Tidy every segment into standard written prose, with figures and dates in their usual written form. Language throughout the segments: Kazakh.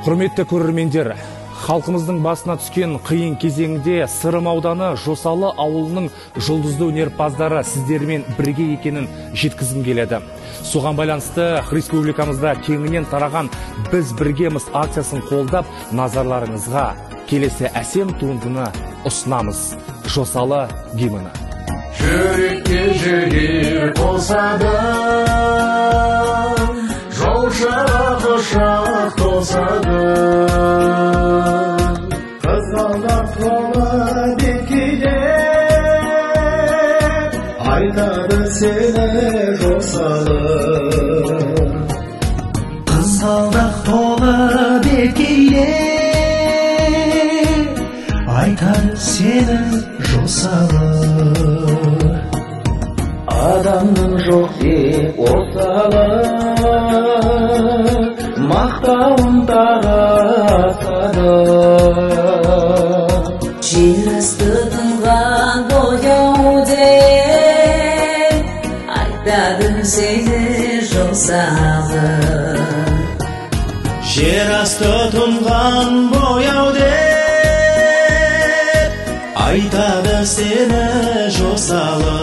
Құрметті көрермендер, халқымыздың басына түскен қиын кезеңде Сырым ауданы Жосалы ауылының жұлдызды өнерпаздары сіздермен бірге екенін жеткізгім келеді. Соған байланысты республикамызда кеңінен тараған «Біз біргеміз» акциясын қолдап, назарларыңызға келесі әсем туындыны ұсынамыз. Жосалы гимні. Жүрекке жүрек қосады, жолшыға құшақ тосады. Қызғалдақ қолы беткейде, айтады сені Жосалы. Қызғалдақ толы беткейде, айтады сені Жосалы. Адамның жоқ деп осалы, мақтауын таратады. Жер асты тұнған бояуде, айтады сені Жосалы. Жер асты тұнған бояуде, айтады сені Жосалы.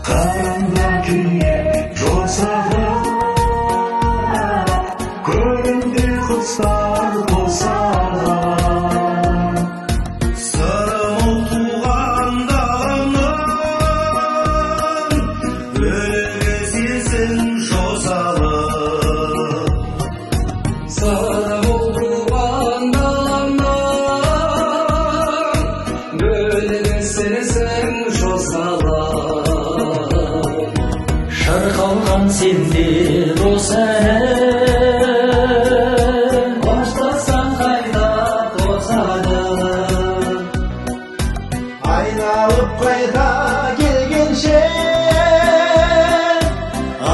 Қараңда күйе Жосалы, көрінде құстар қосады. Сырым туған даламның, өлігі сезін Жосалы. Сырым туған даламның, өлігі сезін Жосалы. Шырқалған сенде дос әнін, Баштасаң қайта тосады. айналып қайта келгенше,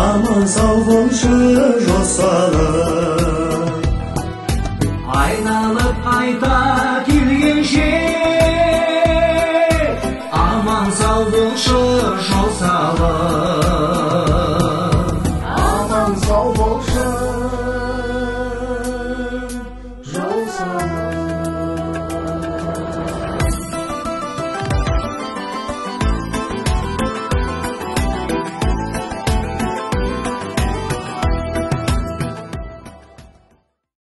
аман сау болшы Жосалы.